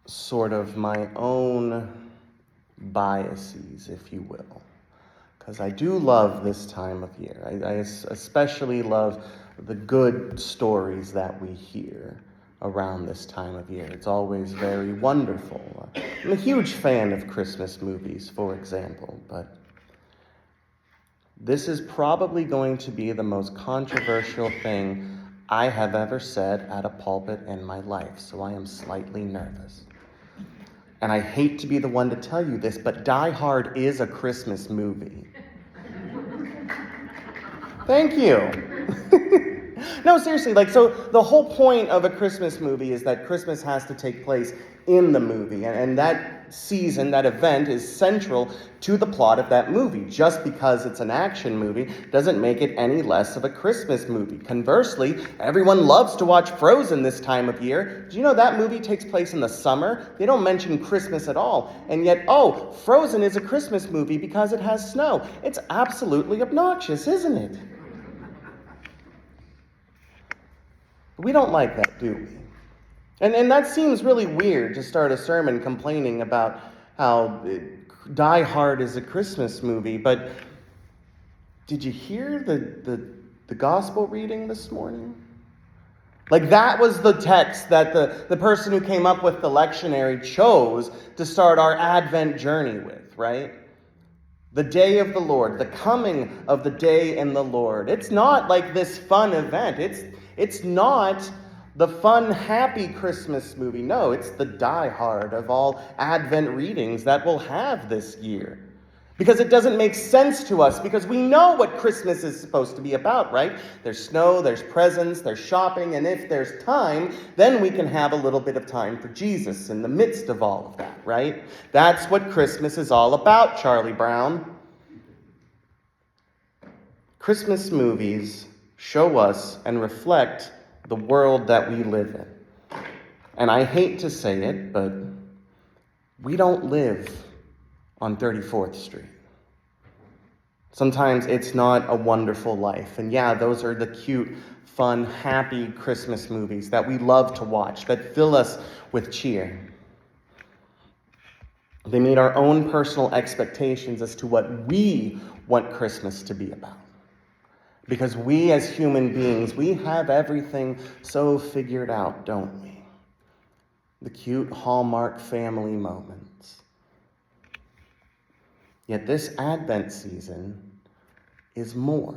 sort of my own biases, if you will. Because I do love this time of year. I especially love the good stories that we hear around this time of year. It's always very wonderful. I'm a huge fan of Christmas movies, for example, but this is probably going to be the most controversial thing I have ever said at a pulpit in my life, so I am slightly nervous. And I hate to be the one to tell you this, but Die Hard is a Christmas movie. Thank you. No, seriously, so the whole point of a Christmas movie is that Christmas has to take place in the movie. And that season, that event, is central to the plot of that movie. Just because it's an action movie doesn't make it any less of a Christmas movie. Conversely, everyone loves to watch Frozen this time of year. Do you know that movie takes place in the summer? They don't mention Christmas at all. And yet, Frozen is a Christmas movie because it has snow. It's absolutely obnoxious, isn't it? We don't like that, do we? And that seems really weird to start a sermon complaining about how Die Hard is a Christmas movie, but did you hear the gospel reading this morning? That was the text that the person who came up with the lectionary chose to start our Advent journey with, right? The day of the Lord, the coming of the day in the Lord. It's not like this fun event. It's not the fun, happy Christmas movie. No, it's the Die Hard of all Advent readings that we'll have this year. Because it doesn't make sense to us, because we know what Christmas is supposed to be about, right? There's snow, there's presents, there's shopping, and if there's time, then we can have a little bit of time for Jesus in the midst of all of that, right? That's what Christmas is all about, Charlie Brown. Christmas movies show us and reflect the world that we live in. And I hate to say it, but we don't live on 34th Street. Sometimes it's not a wonderful life. And yeah, those are the cute, fun, happy Christmas movies that we love to watch, that fill us with cheer. They meet our own personal expectations as to what we want Christmas to be about. Because we as human beings, we have everything so figured out, don't we? The cute Hallmark family moments. Yet this Advent season is more.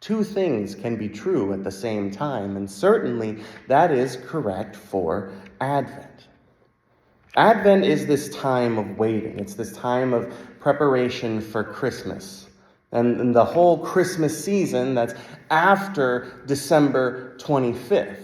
Two things can be true at the same time, and certainly that is correct for Advent. Advent is this time of waiting. It's this time of preparation for Christmas. And the whole Christmas season that's after December 25th.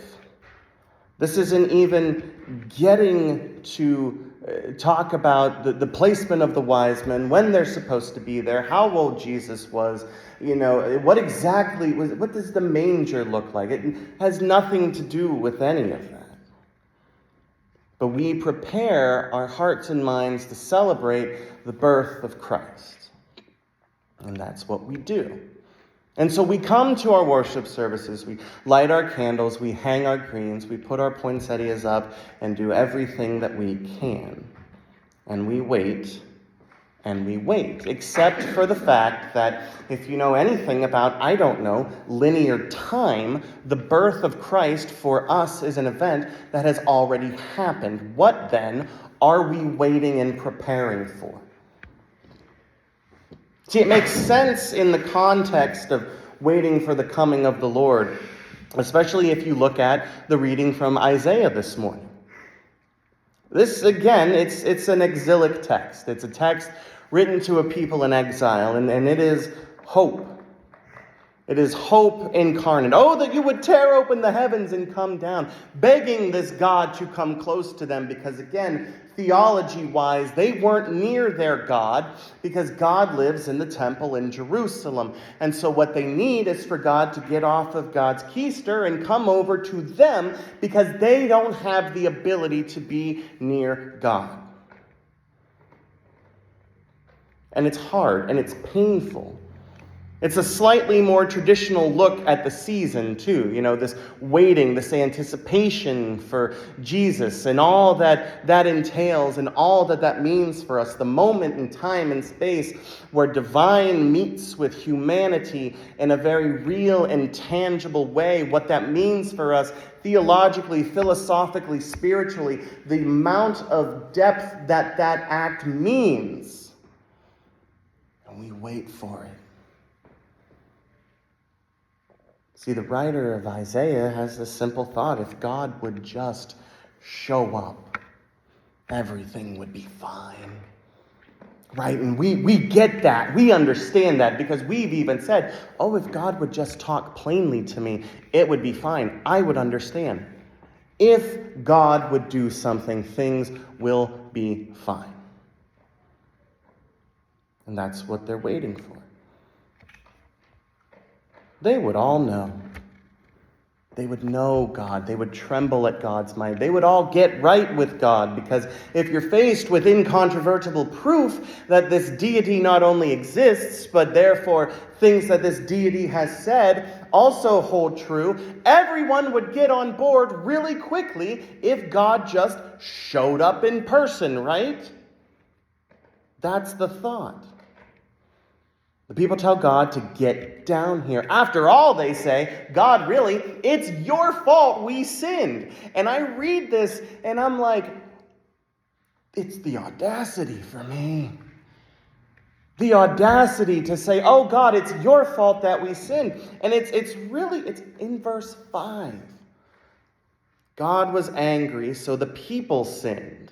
This isn't even getting to talk about the placement of the wise men, when they're supposed to be there, how old Jesus was, what does the manger look like? It has nothing to do with any of that. But we prepare our hearts and minds to celebrate the birth of Christ. And that's what we do. And so we come to our worship services, we light our candles, we hang our greens, we put our poinsettias up and do everything that we can. And we wait, except for the fact that if you know anything about, linear time, the birth of Christ for us is an event that has already happened. What then are we waiting and preparing for? See, it makes sense in the context of waiting for the coming of the Lord, especially if you look at the reading from Isaiah this morning. This, again, it's an exilic text. It's a text written to a people in exile, and it is hope. It is hope incarnate. Oh, that you would tear open the heavens and come down, begging this God to come close to them, because again, theology-wise, they weren't near their God, because God lives in the temple in Jerusalem. And so what they need is for God to get off of God's keister and come over to them, because they don't have the ability to be near God. And it's hard and it's painful. It's a slightly more traditional look at the season, too. This waiting, this anticipation for Jesus and all that that entails and all that that means for us. The moment in time and space where divine meets with humanity in a very real and tangible way. What that means for us theologically, philosophically, spiritually, the amount of depth that that act means. And we wait for it. See, the writer of Isaiah has this simple thought: if God would just show up, everything would be fine. Right? And we get that. We understand that because we've even said, oh, if God would just talk plainly to me, it would be fine. I would understand. If God would do something, things will be fine. And that's what they're waiting for. They would all know. They would know God. They would tremble at God's might. They would all get right with God, because if you're faced with incontrovertible proof that this deity not only exists, but therefore things that this deity has said also hold true, everyone would get on board really quickly if God just showed up in person, right? That's the thought. The people tell God to get down here. After all, they say, God, really, it's your fault we sinned. And I read this and I'm like, it's the audacity for me. The audacity to say, oh God, it's your fault that we sinned. And it's in verse 5. God was angry, so the people sinned.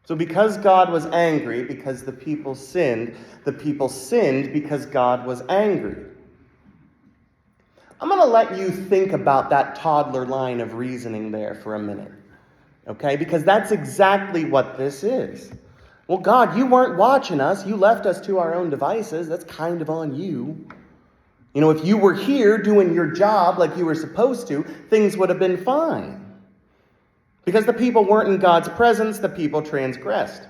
So because God was angry, because the people sinned because God was angry. I'm going to let you think about that toddler line of reasoning there for a minute. Okay? Because that's exactly what this is. Well, God, you weren't watching us. You left us to our own devices. That's kind of on you. If you were here doing your job like you were supposed to, things would have been fine. Because the people weren't in God's presence, the people transgressed.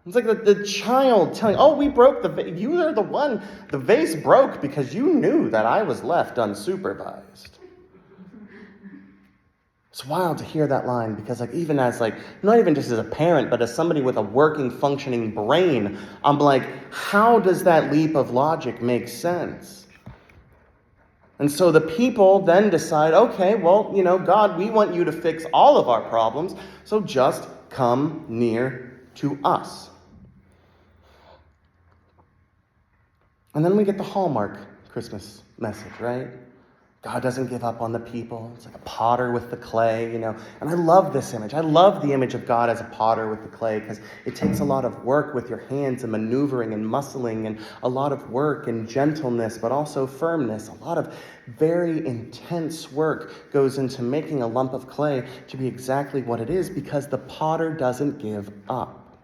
It's like the child telling, oh, we broke the vase. You are the one. The vase broke because you knew that I was left unsupervised. It's wild to hear that line because even as not even just as a parent, but as somebody with a working, functioning brain, I'm like, how does that leap of logic make sense? And so the people then decide, okay, well, God, we want you to fix all of our problems, so just come near to us. And then we get the Hallmark Christmas message, right? God doesn't give up on the people. It's like a potter with the clay, And I love this image. I love the image of God as a potter with the clay because it takes a lot of work with your hands and maneuvering and muscling and a lot of work and gentleness, but also firmness. A lot of very intense work goes into making a lump of clay to be exactly what it is because the potter doesn't give up.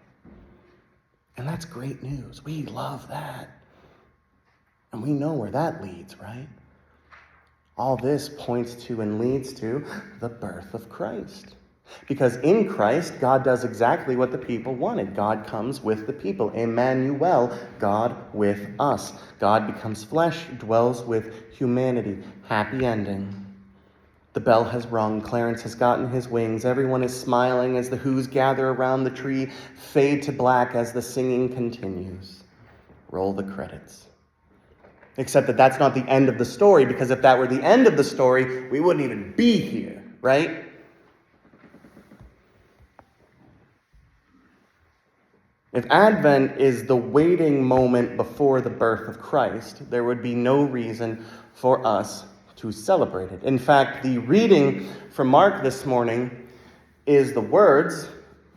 And that's great news. We love that. And we know where that leads, right? All this points to and leads to the birth of Christ. Because in Christ, God does exactly what the people wanted. God comes with the people. Emmanuel, God with us. God becomes flesh, dwells with humanity. Happy ending. The bell has rung. Clarence has gotten his wings. Everyone is smiling as the Who's gather around the tree, fade to black as the singing continues. Roll the credits. Except that that's not the end of the story, because if that were the end of the story, we wouldn't even be here, right? If Advent is the waiting moment before the birth of Christ, there would be no reason for us to celebrate it. In fact, the reading from Mark this morning is the words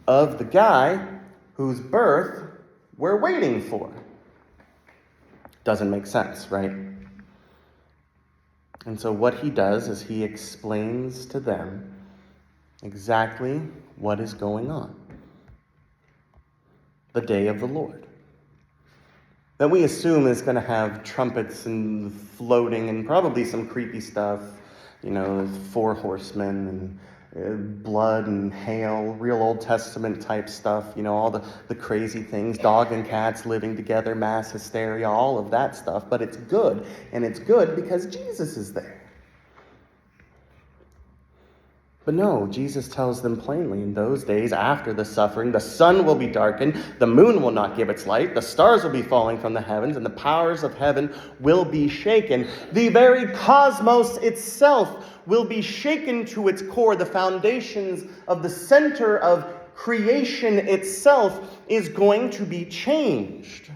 of the guy whose birth we're waiting for. Doesn't make sense, right? And so what he does is he explains to them exactly what is going on. The day of the Lord. That we assume is going to have trumpets and floating and probably some creepy stuff, 4 horsemen blood and hail, real Old Testament type stuff, all the crazy things, dog and cats living together, mass hysteria, all of that stuff. But it's good, and it's good because Jesus is there. But no, Jesus tells them plainly, in those days after the suffering, the sun will be darkened, the moon will not give its light, the stars will be falling from the heavens, and the powers of heaven will be shaken. The very cosmos itself will be shaken to its core. The foundations of the center of creation itself is going to be changed.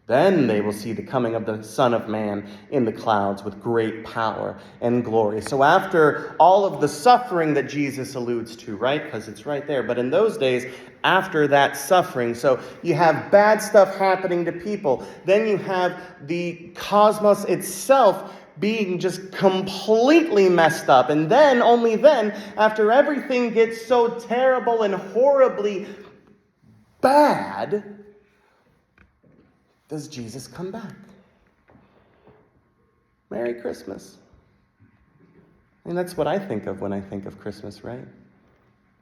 Then they will see the coming of the Son of Man in the clouds with great power and glory. So after all of the suffering that Jesus alludes to, right? Because it's right there. But in those days, after that suffering, so you have bad stuff happening to people. Then you have the cosmos itself being just completely messed up. And then, only then, after everything gets so terrible and horribly bad, does Jesus come back? Merry Christmas. That's what I think of when I think of Christmas, right?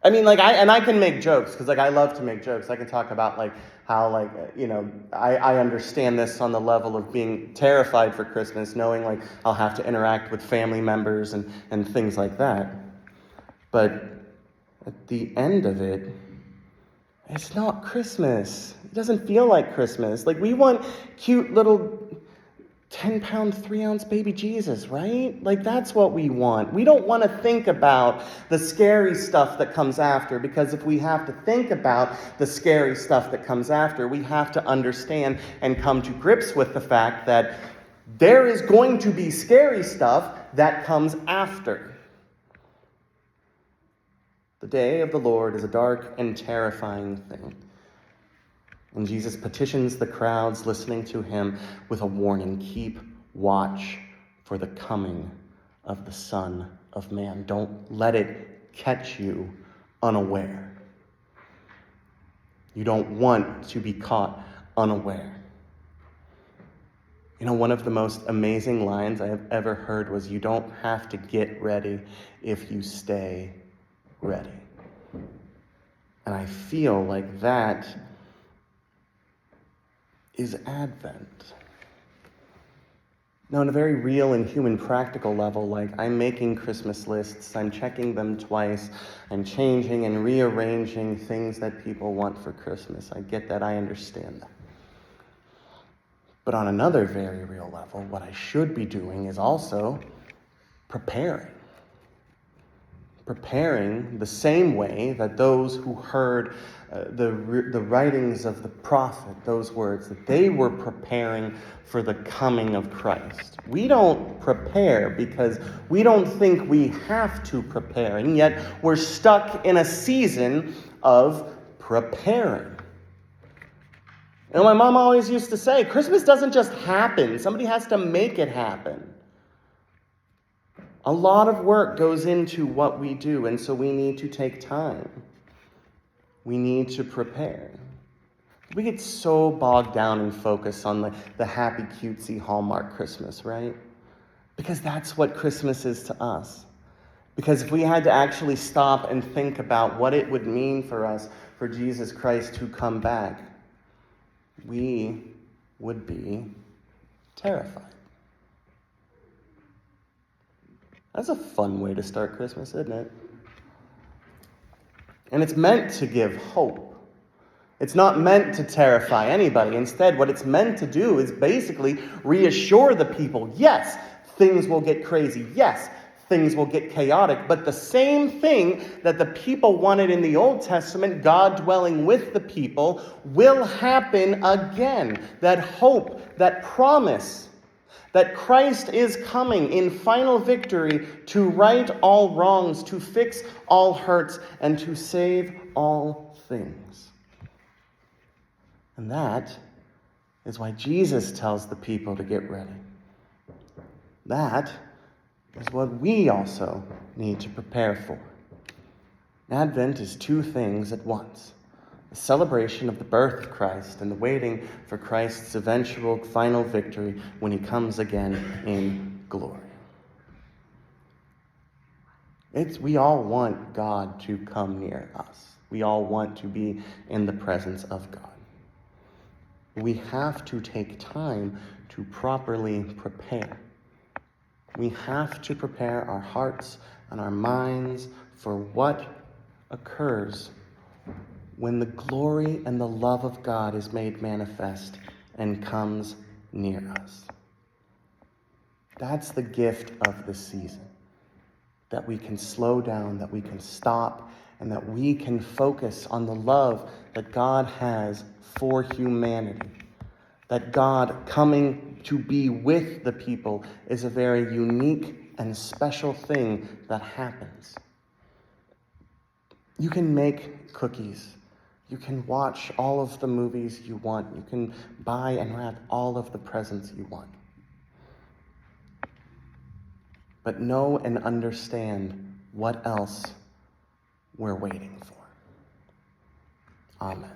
I can make jokes, because I love to make jokes. I can talk about how I understand this on the level of being terrified for Christmas, knowing I'll have to interact with family members and things like that. But at the end of it, it's not Christmas. It doesn't feel like Christmas. We want cute little 10-pound, 3-ounce baby Jesus, right? That's what we want. We don't want to think about the scary stuff that comes after, because if we have to think about the scary stuff that comes after, we have to understand and come to grips with the fact that there is going to be scary stuff that comes after. The day of the Lord is a dark and terrifying thing. And Jesus petitions the crowds listening to him with a warning: keep watch for the coming of the Son of Man. Don't let it catch you unaware. You don't want to be caught unaware. One of the most amazing lines I have ever heard was, "You don't have to get ready if you stay ready." And I feel like that is Advent. Now, on a very real and human practical level, I'm making Christmas lists, I'm checking them twice, I'm changing and rearranging things that people want for Christmas. I get that, I understand that. But on another very real level, what I should be doing is also preparing the same way that those who heard the writings of the prophet, those words, that they were preparing for the coming of Christ. We don't prepare because we don't think we have to prepare, and yet we're stuck in a season of preparing. My mom always used to say, Christmas doesn't just happen. Somebody has to make it happen. A lot of work goes into what we do, and so we need to take time. We need to prepare. We get so bogged down and focused on the happy, cutesy Hallmark Christmas, right? Because that's what Christmas is to us. Because if we had to actually stop and think about what it would mean for us, for Jesus Christ to come back, we would be terrified. That's a fun way to start Christmas, isn't it? And it's meant to give hope. It's not meant to terrify anybody. Instead, what it's meant to do is basically reassure the people. Yes, things will get crazy. Yes, things will get chaotic. But the same thing that the people wanted in the Old Testament, God dwelling with the people, will happen again. That hope, that promise, that Christ is coming in final victory to right all wrongs, to fix all hurts, and to save all things. And that is why Jesus tells the people to get ready. That is what we also need to prepare for. Advent is two things at once: the celebration of the birth of Christ and the waiting for Christ's eventual final victory when he comes again in glory. We all want God to come near us. We all want to be in the presence of God. We have to take time to properly prepare. We have to prepare our hearts and our minds for what occurs when the glory and the love of God is made manifest and comes near us. That's the gift of the season. That we can slow down, that we can stop, and that we can focus on the love that God has for humanity. That God coming to be with the people is a very unique and special thing that happens. You can make cookies. You can watch all of the movies you want. You can buy and wrap all of the presents you want. But know and understand what else we're waiting for. Amen.